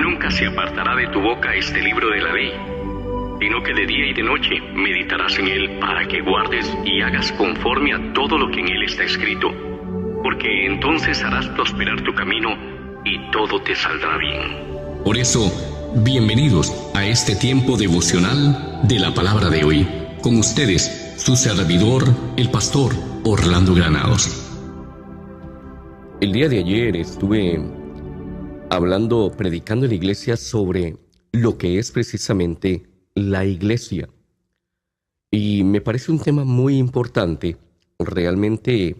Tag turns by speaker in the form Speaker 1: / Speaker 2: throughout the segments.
Speaker 1: nunca se apartará de tu boca este libro de la ley, sino que de día y de noche meditarás en él para que guardes y hagas conforme a todo lo que en él está escrito, porque entonces harás prosperar tu camino y todo te saldrá bien.
Speaker 2: Por eso, bienvenidos a este tiempo devocional de la palabra de hoy. Con ustedes, su servidor, el pastor Orlando Granados.
Speaker 3: El día de ayer estuve predicando en la iglesia sobre lo que es precisamente la iglesia. Y me parece un tema muy importante. Realmente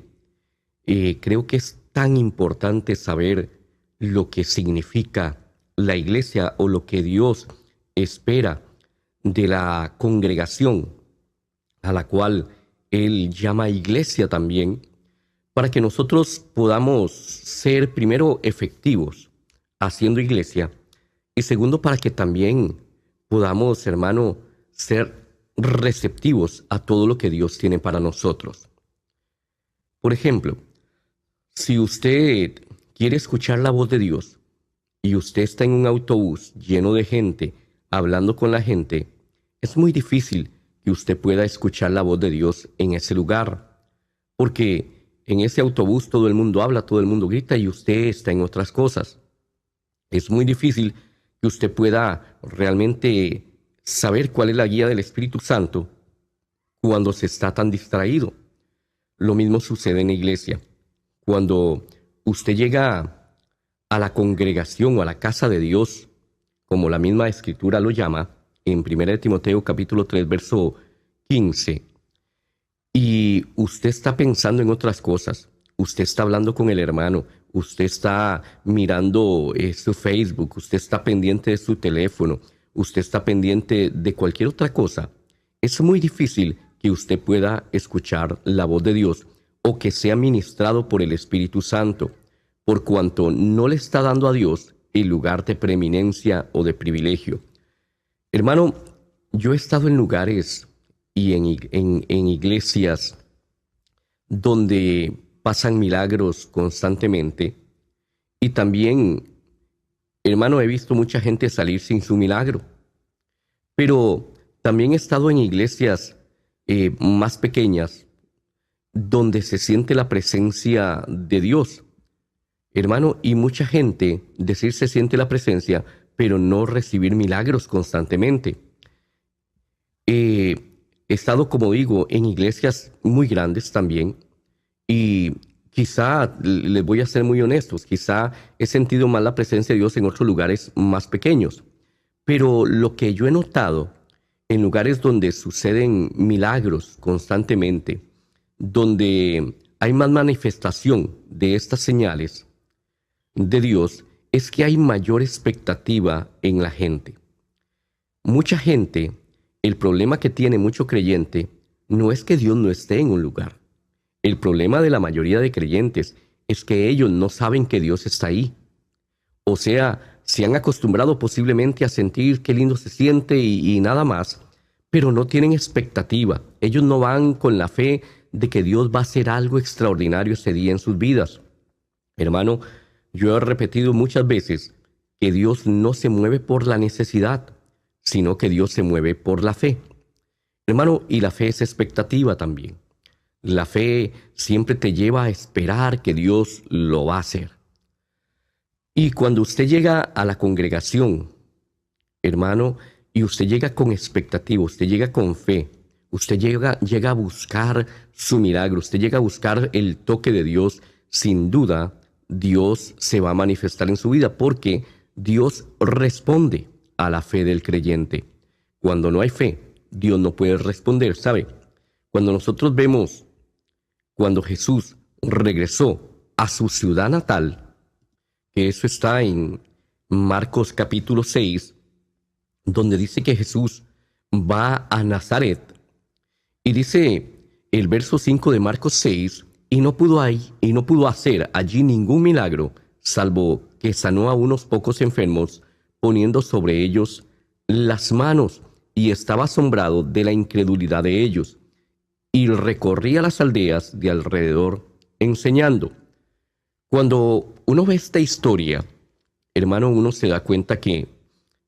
Speaker 3: creo que es tan importante saber lo que significa la iglesia o lo que Dios espera de la congregación, a la cual Él llama iglesia también, para que nosotros podamos ser primero efectivos haciendo iglesia y segundo para que también podamos, hermano, ser receptivos a todo lo que Dios tiene para nosotros. Por ejemplo, si usted quiere escuchar la voz de Dios y usted está en un autobús lleno de gente, hablando con la gente, es muy difícil que usted pueda escuchar la voz de Dios en ese lugar, porque en ese autobús todo el mundo habla, todo el mundo grita y usted está en otras cosas. Es muy difícil que usted pueda realmente saber cuál es la guía del Espíritu Santo cuando se está tan distraído. Lo mismo sucede en la iglesia. Cuando usted llega a la congregación o a la casa de Dios, como la misma Escritura lo llama, en 1 Timoteo capítulo 3, verso 15, y usted está pensando en otras cosas, usted está hablando con el hermano, usted está mirando su Facebook, usted está pendiente de su teléfono, usted está pendiente de cualquier otra cosa, es muy difícil que usted pueda escuchar la voz de Dios o que sea ministrado por el Espíritu Santo, por cuanto no le está dando a Dios el lugar de preeminencia o de privilegio. Hermano, yo he estado en lugares y en iglesias donde pasan milagros constantemente y también, hermano, he visto mucha gente salir sin su milagro. Pero también he estado en iglesias más pequeñas donde se siente la presencia de Dios. Hermano, y mucha gente decir se siente la presencia, pero no recibir milagros constantemente. He estado, como digo, en iglesias muy grandes también, y quizá, les voy a ser muy honestos, quizá he sentido más la presencia de Dios en otros lugares más pequeños. Pero lo que yo he notado en lugares donde suceden milagros constantemente, donde hay más manifestación de estas señales de Dios, es que hay mayor expectativa en la gente. Mucha gente, el problema que tiene mucho creyente no es que Dios no esté en un lugar. El problema de la mayoría de creyentes es que ellos no saben que Dios está ahí. O sea, se han acostumbrado posiblemente a sentir qué lindo se siente y nada más, pero no tienen expectativa. Ellos no van con la fe de que Dios va a hacer algo extraordinario ese día en sus vidas. Hermano, yo he repetido muchas veces que Dios no se mueve por la necesidad, sino que Dios se mueve por la fe. Hermano, y la fe es expectativa también. La fe siempre te lleva a esperar que Dios lo va a hacer. Y cuando usted llega a la congregación, hermano, y usted llega con expectativa, usted llega con fe, usted llega a buscar su milagro, usted llega a buscar el toque de Dios, sin duda, Dios se va a manifestar en su vida porque Dios responde a la fe del creyente. Cuando no hay fe, Dios no puede responder, ¿sabe? Cuando nosotros vemos, cuando Jesús regresó a su ciudad natal, que eso está en Marcos capítulo 6, donde dice que Jesús va a Nazaret. Y dice el verso 5 de Marcos 6, y no pudo hacer allí ningún milagro, salvo que sanó a unos pocos enfermos, poniendo sobre ellos las manos, y estaba asombrado de la incredulidad de ellos. Y recorría las aldeas de alrededor enseñando. Cuando uno ve esta historia, hermano, uno se da cuenta que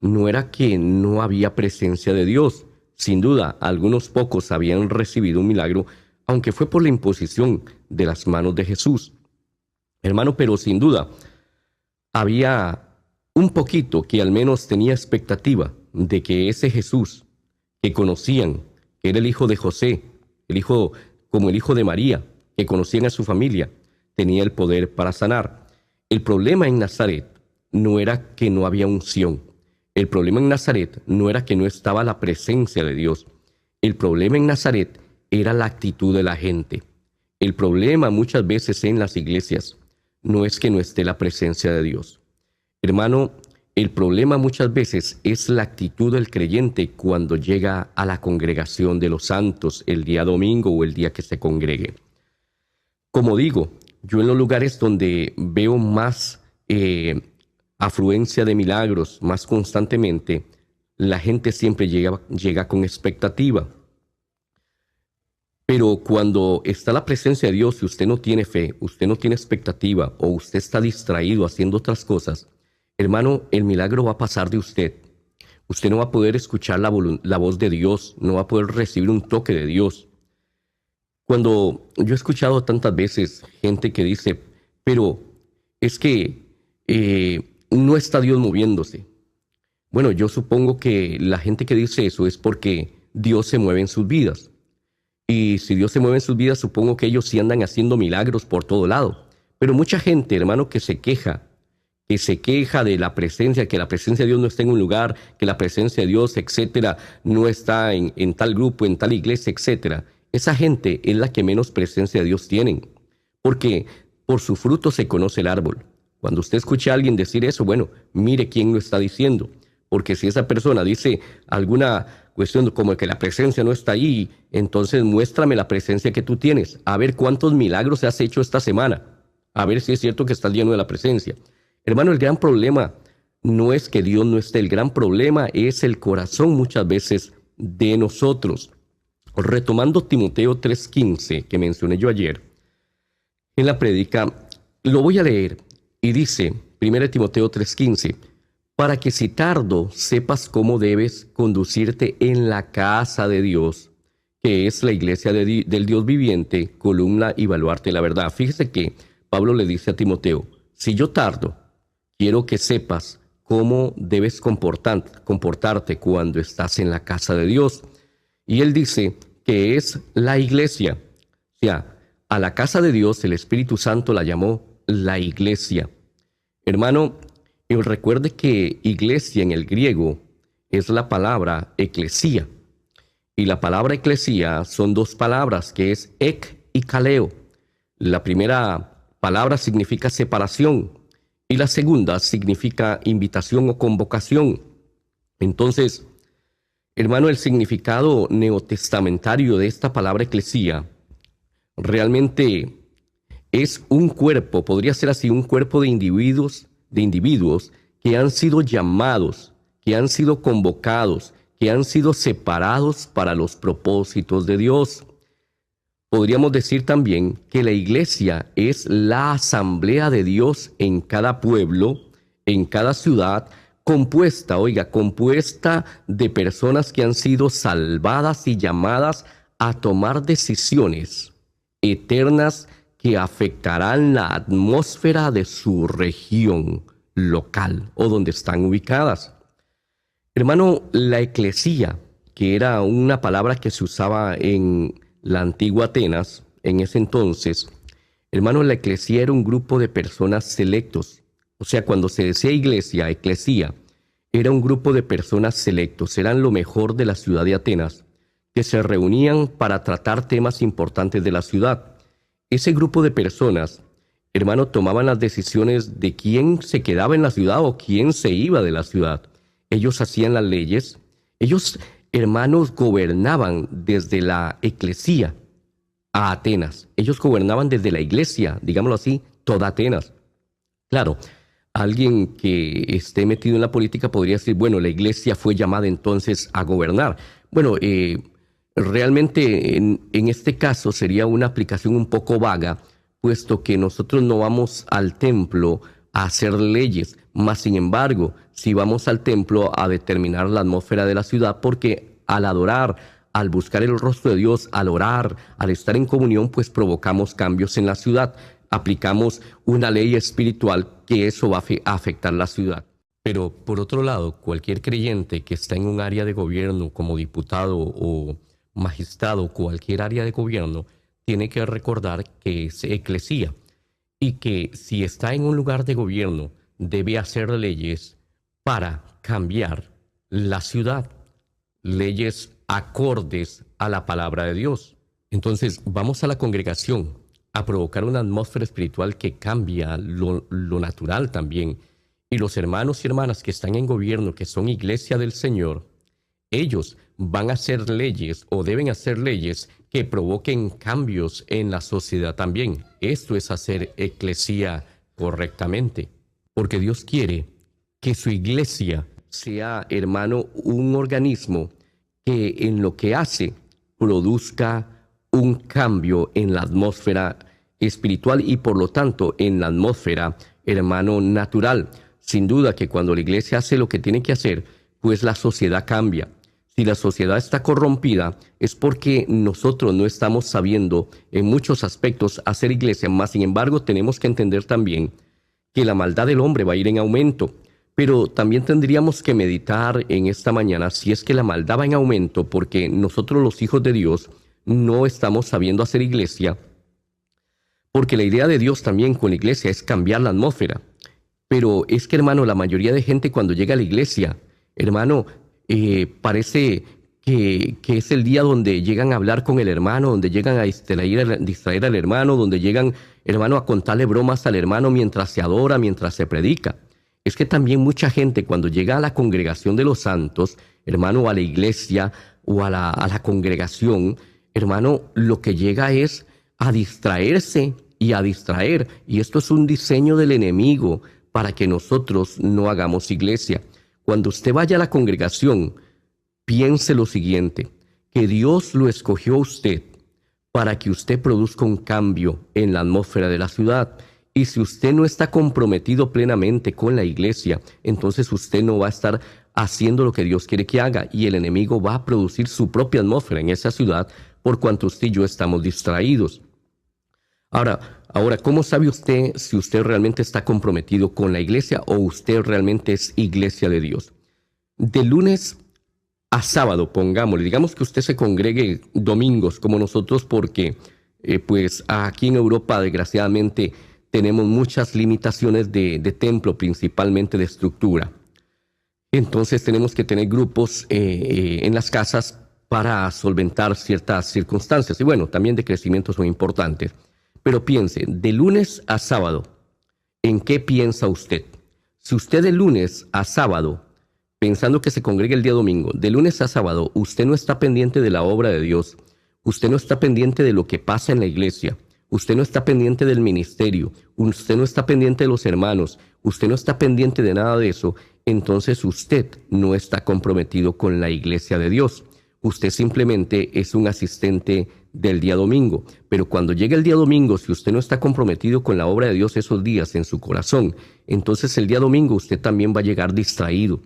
Speaker 3: no era que no había presencia de Dios. Sin duda, algunos pocos habían recibido un milagro, aunque fue por la imposición de las manos de Jesús. Hermano, pero sin duda, había un poquito que al menos tenía expectativa de que ese Jesús que conocían, que era el hijo de José, como el hijo de María, que conocían a su familia, tenía el poder para sanar. El problema en Nazaret no era que no había unción. El problema en Nazaret no era que no estaba la presencia de Dios. El problema en Nazaret era la actitud de la gente. El problema muchas veces en las iglesias no es que no esté la presencia de Dios. Hermano, el problema muchas veces es la actitud del creyente cuando llega a la congregación de los santos el día domingo o el día que se congregue. Como digo, yo en los lugares donde veo más afluencia de milagros más constantemente, la gente siempre llega con expectativa. Pero cuando está la presencia de Dios y usted no tiene fe, usted no tiene expectativa o usted está distraído haciendo otras cosas, hermano, el milagro va a pasar de usted. Usted no va a poder escuchar la voz de Dios, no va a poder recibir un toque de Dios. Cuando yo he escuchado tantas veces gente que dice, pero es que no está Dios moviéndose. Bueno, yo supongo que la gente que dice eso es porque Dios se mueve en sus vidas. Y si Dios se mueve en sus vidas, supongo que ellos sí andan haciendo milagros por todo lado. Pero mucha gente, hermano, que se queja de la presencia, que la presencia de Dios no está en un lugar, que la presencia de Dios, etcétera, no está en tal grupo, en tal iglesia, etcétera. Esa gente es la que menos presencia de Dios tienen. Porque por su fruto se conoce el árbol. Cuando usted escucha a alguien decir eso, bueno, mire quién lo está diciendo. Porque si esa persona dice alguna cuestión como que la presencia no está ahí, entonces muéstrame la presencia que tú tienes. A ver cuántos milagros has hecho esta semana. A ver si es cierto que estás lleno de la presencia. Hermano, el gran problema no es que Dios no esté. El gran problema es el corazón muchas veces de nosotros. Retomando Timoteo 3:15 que mencioné yo ayer, en la prédica, lo voy a leer. Y dice, 1 Timoteo 3:15, para que si tardo sepas cómo debes conducirte en la casa de Dios, que es la iglesia del Dios viviente, columna y baluarte de la verdad. Fíjese que Pablo le dice a Timoteo, si yo tardo, quiero que sepas cómo debes comportarte cuando estás en la casa de Dios. Y él dice que es la iglesia. O sea, a la casa de Dios el Espíritu Santo la llamó la iglesia. Hermano, recuerde que iglesia en el griego es la palabra eclesía. Y la palabra eclesía son dos palabras que es ek y kaleo. La primera palabra significa separación y la segunda significa invitación o convocación. Entonces, hermano, el significado neotestamentario de esta palabra eclesía realmente es un cuerpo, podría ser así, un cuerpo de individuos que han sido llamados, que han sido convocados, que han sido separados para los propósitos de Dios. Podríamos decir también que la iglesia es la asamblea de Dios en cada pueblo, en cada ciudad, compuesta de personas que han sido salvadas y llamadas a tomar decisiones eternas que afectarán la atmósfera de su región local o donde están ubicadas. Hermano, la eclesía, que era una palabra que se usaba en la antigua Atenas, en ese entonces, hermano, la eclesía era un grupo de personas selectos. O sea, cuando se decía iglesia, eclesía, era un grupo de personas selectos, eran lo mejor de la ciudad de Atenas, que se reunían para tratar temas importantes de la ciudad. Ese grupo de personas, hermano, tomaban las decisiones de quién se quedaba en la ciudad o quién se iba de la ciudad. Ellos hacían las leyes. Ellos, hermanos, gobernaban desde la eclesía a Atenas. Ellos gobernaban desde la iglesia, digámoslo así, toda Atenas. Claro, alguien que esté metido en la política podría decir, bueno, la iglesia fue llamada entonces a gobernar. Bueno, realmente en este caso sería una aplicación un poco vaga, puesto que nosotros no vamos al templo a hacer leyes. Mas, sin embargo, si vamos al templo a determinar la atmósfera de la ciudad, porque al adorar, al buscar el rostro de Dios, al orar, al estar en comunión, pues provocamos cambios en la ciudad. Aplicamos una ley espiritual que eso va a afectar la ciudad. Pero por otro lado, cualquier creyente que está en un área de gobierno como diputado o magistrado, cualquier área de gobierno, tiene que recordar que es eclesía y que si está en un lugar de gobierno debe hacer leyes para cambiar la ciudad, leyes acordes a la palabra de Dios. Entonces vamos a la congregación a provocar una atmósfera espiritual que cambia lo natural también. Y los hermanos y hermanas que están en gobierno, que son iglesia del Señor, ellos van a hacer leyes o deben hacer leyes que provoquen cambios en la sociedad también. Esto es hacer eclesía correctamente, porque Dios quiere que su iglesia sea, hermano, un organismo que en lo que hace produzca un cambio en la atmósfera espiritual y por lo tanto en la atmósfera, hermano, natural. Sin duda que cuando la iglesia hace lo que tiene que hacer, pues la sociedad cambia. Si la sociedad está corrompida, es porque nosotros no estamos sabiendo en muchos aspectos hacer iglesia. Más sin embargo, tenemos que entender también que la maldad del hombre va a ir en aumento. Pero también tendríamos que meditar en esta mañana si es que la maldad va en aumento porque nosotros los hijos de Dios no estamos sabiendo hacer iglesia. Porque la idea de Dios también con la iglesia es cambiar la atmósfera. Pero es que, hermano, la mayoría de gente cuando llega a la iglesia, hermano, parece que es el día donde llegan a hablar con el hermano, donde llegan a distraer al hermano, donde llegan, hermano, a contarle bromas al hermano mientras se adora, mientras se predica. Es que también mucha gente cuando llega a la congregación de los santos, hermano, a la iglesia o a la congregación, hermano, lo que llega es a distraerse y a distraer. Y esto es un diseño del enemigo para que nosotros no hagamos iglesia. Cuando usted vaya a la congregación, piense lo siguiente, que Dios lo escogió a usted para que usted produzca un cambio en la atmósfera de la ciudad. Y si usted no está comprometido plenamente con la iglesia, entonces usted no va a estar haciendo lo que Dios quiere que haga y el enemigo va a producir su propia atmósfera en esa ciudad por cuanto usted y yo estamos distraídos. Ahora, ¿cómo sabe usted si usted realmente está comprometido con la iglesia o usted realmente es iglesia de Dios? De lunes a sábado, pongámosle, digamos que usted se congregue domingos como nosotros porque pues aquí en Europa desgraciadamente tenemos muchas limitaciones de templo, principalmente de estructura. Entonces tenemos que tener grupos en las casas para solventar ciertas circunstancias. Y bueno, también de crecimiento son importantes. Pero piense, de lunes a sábado, ¿en qué piensa usted? Si usted de lunes a sábado, pensando que se congregue el día domingo, de lunes a sábado, usted no está pendiente de la obra de Dios, usted no está pendiente de lo que pasa en la iglesia, usted no está pendiente del ministerio, usted no está pendiente de los hermanos, usted no está pendiente de nada de eso, entonces usted no está comprometido con la iglesia de Dios. Usted simplemente es un asistente del día domingo. Pero cuando llegue el día domingo, si usted no está comprometido con la obra de Dios esos días en su corazón, entonces el día domingo usted también va a llegar distraído.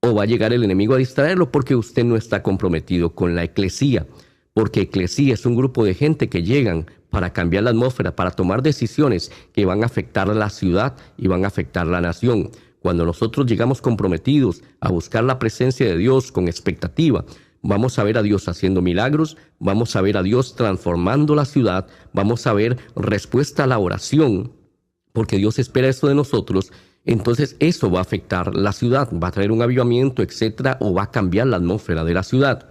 Speaker 3: O va a llegar el enemigo a distraerlo porque usted no está comprometido con la eclesía. Porque eclesía es un grupo de gente que llegan para cambiar la atmósfera, para tomar decisiones que van a afectar a la ciudad y van a afectar a la nación. Cuando nosotros llegamos comprometidos a buscar la presencia de Dios con expectativa, vamos a ver a Dios haciendo milagros, vamos a ver a Dios transformando la ciudad, vamos a ver respuesta a la oración, porque Dios espera eso de nosotros. Entonces eso va a afectar la ciudad, va a traer un avivamiento, etcétera, o va a cambiar la atmósfera de la ciudad.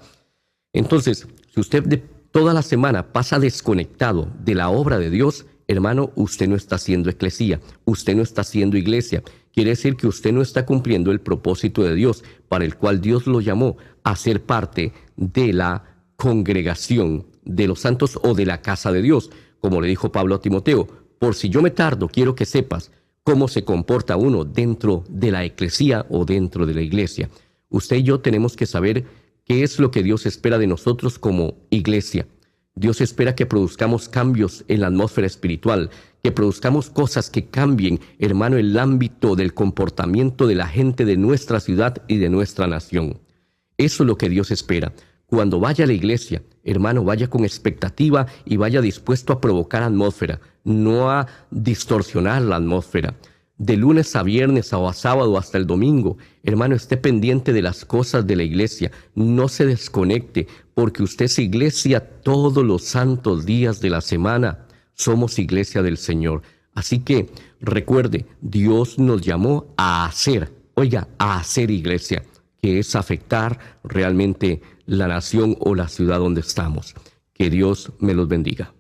Speaker 3: Entonces, si usted de toda la semana pasa desconectado de la obra de Dios, hermano, usted no está haciendo eclesía, usted no está haciendo iglesia. Quiere decir que usted no está cumpliendo el propósito de Dios, para el cual Dios lo llamó a ser parte de la congregación de los santos o de la casa de Dios. Como le dijo Pablo a Timoteo, por si yo me tardo, quiero que sepas cómo se comporta uno dentro de la eclesía o dentro de la iglesia. Usted y yo tenemos que saber qué es lo que Dios espera de nosotros como iglesia. Dios espera que produzcamos cambios en la atmósfera espiritual, que produzcamos cosas que cambien, hermano, el ámbito del comportamiento de la gente de nuestra ciudad y de nuestra nación. Eso es lo que Dios espera. Cuando vaya a la iglesia, hermano, vaya con expectativa y vaya dispuesto a provocar atmósfera, no a distorsionar la atmósfera. De lunes a viernes o a sábado hasta el domingo, hermano, esté pendiente de las cosas de la iglesia. No se desconecte, porque usted es iglesia todos los santos días de la semana. Somos iglesia del Señor. Así que recuerde, Dios nos llamó a hacer, a hacer iglesia, que es afectar realmente la nación o la ciudad donde estamos. Que Dios me los bendiga.